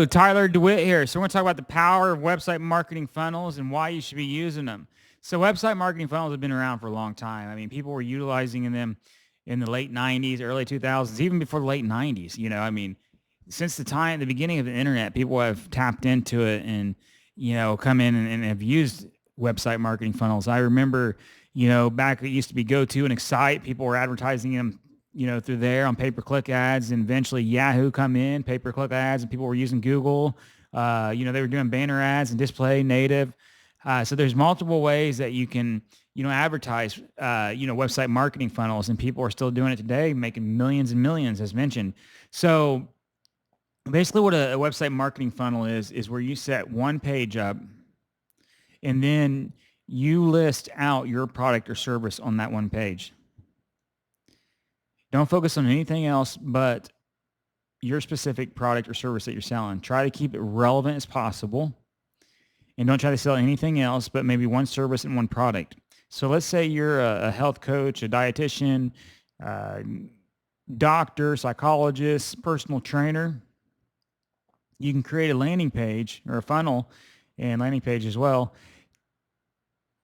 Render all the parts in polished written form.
Hello, Tyler DeWitt here. So we're going to talk about the power of website marketing funnels and why you should be using them. So website marketing funnels have been around for a long time. I mean, people were utilizing them in the late 90s, early 2000s, even before the late 90s. I mean, since the beginning of the internet, people have tapped into it and, come in and have used website marketing funnels. I remember, back it used to be GoTo and Excite. People were advertising them through there on pay-per-click ads, and eventually Yahoo come in, pay-per-click ads, and people were using Google. They were doing banner ads and display native. So there's multiple ways that you can, advertise, website marketing funnels, and people are still doing it today, making millions and millions, as mentioned. So basically what a website marketing funnel is where you set one page up and then you list out your product or service on that one page. Don't focus on anything else but your specific product or service that you're selling. Try to keep it relevant as possible, and don't try to sell anything else but maybe one service and one product. So let's say you're a health coach, a dietitian, doctor, psychologist, personal trainer. You can create a landing page or a funnel and landing page as well,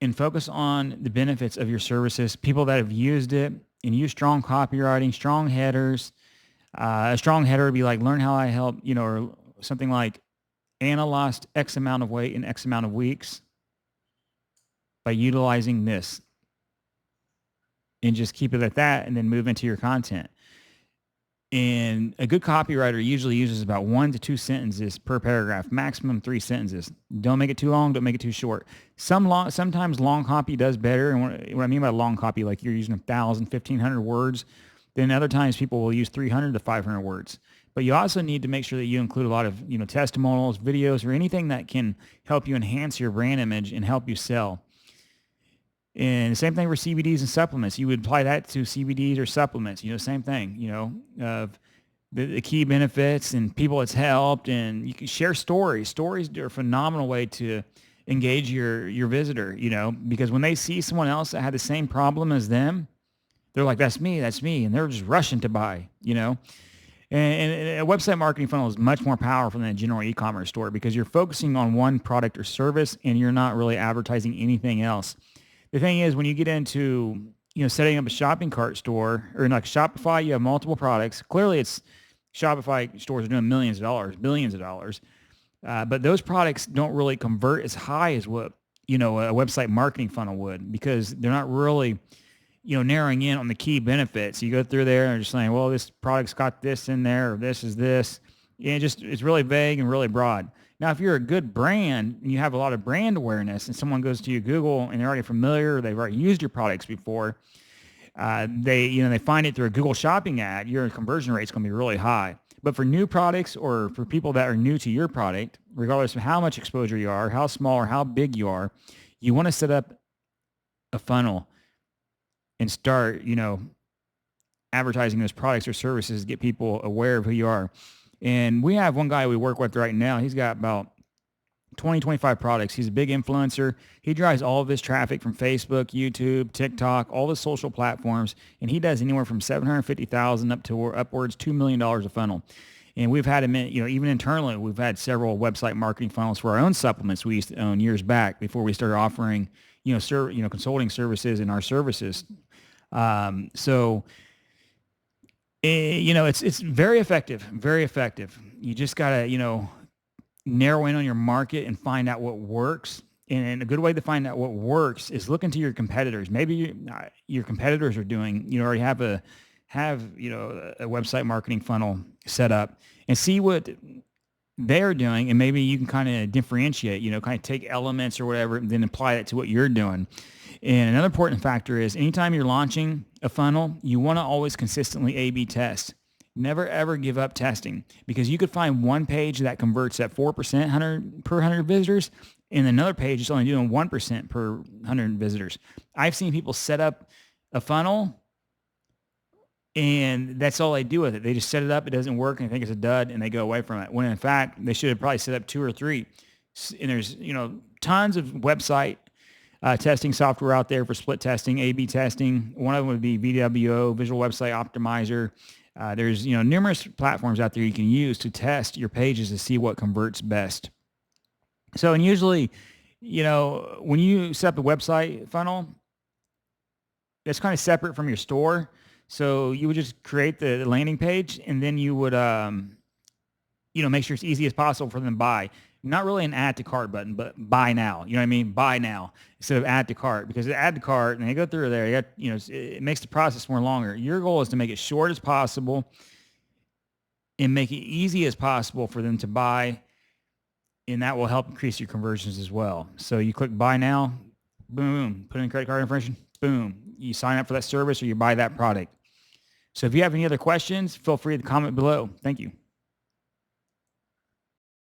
and focus on the benefits of your services, people that have used it, and use strong copywriting, strong headers. A strong header would be like, learn how I help, or something like, Anna lost X amount of weight in X amount of weeks by utilizing this. And just keep it at that and then move into your content. And a good copywriter usually uses about 1 to 2 sentences per paragraph, maximum 3 sentences. Don't make it too long. Don't make it too short. Sometimes long copy does better. And what I mean by long copy, like you're using 1,000, 1,500 words. Then other times people will use 300 to 500 words. But you also need to make sure that you include a lot of, testimonials, videos, or anything that can help you enhance your brand image and help you sell. And the same thing for CBDs and supplements. You would apply that to CBDs or supplements, same thing, of the key benefits and people it's helped. And you can share stories. Stories are a phenomenal way to engage your visitor, because when they see someone else that had the same problem as them, they're like, that's me. And they're just rushing to buy, And a website marketing funnel is much more powerful than a general e-commerce store because you're focusing on one product or service and you're not really advertising anything else. The thing is, when you get into, setting up a shopping cart store or like Shopify, you have multiple products. Clearly, Shopify stores are doing millions of dollars, billions of dollars. But those products don't really convert as high as what, a website marketing funnel would because they're not really, narrowing in on the key benefits. You go through there and just saying, well, this product's got this in there or this is this. And it's really vague and really broad. Now, if you're a good brand and you have a lot of brand awareness and someone goes to your Google and they're already familiar, they've already used your products before, they find it through a Google shopping ad, your conversion rate is going to be really high. But for new products or for people that are new to your product, regardless of how much exposure you are, how small or how big you are, you want to set up a funnel and start, advertising those products or services to get people aware of who you are. And we have one guy we work with right now. He's got about 20, 25 products. He's a big influencer. He drives all of his traffic from Facebook, YouTube, TikTok, all the social platforms. And he does anywhere from $750,000 up to upwards $2 million a funnel. And we've had him, even internally, we've had several website marketing funnels for our own supplements we used to own years back before we started offering, consulting services and our services. It's very effective, very effective. You just got to, narrow in on your market and find out what works. And a good way to find out what works is look into your competitors. Maybe your competitors are doing, already have a website marketing funnel set up and see what they're doing. And maybe you can kind of differentiate, kind of take elements or whatever, and then apply it to what you're doing. And another important factor is anytime you're launching a funnel, you want to always consistently A/B test. Never, ever give up testing because you could find one page that converts at 4% per 100 visitors and another page is only doing 1% per 100 visitors. I've seen people set up a funnel and that's all they do with it. They just set it up, it doesn't work, and they think it's a dud, and they go away from it. When in fact, they should have probably set up 2 or 3. And there's, tons of website testing software out there for split testing, A/B testing. One of them would be VWO, Visual Website Optimizer. There's, numerous platforms out there you can use to test your pages to see what converts best. So, and usually, when you set up a website funnel, it's kind of separate from your store. So you would just create the landing page, and then you would, make sure it's easy as possible for them to buy. Not really an add to cart button, but buy now. You know what I mean? Buy now instead of add to cart, because add to cart and they go through there, it makes the process more longer. Your goal is to make it short as possible and make it easy as possible for them to buy, and that will help increase your conversions as well. So you click buy now, boom, put in credit card information, boom, you sign up for that service or you buy that product. So if you have any other questions, feel free to comment below. Thank you.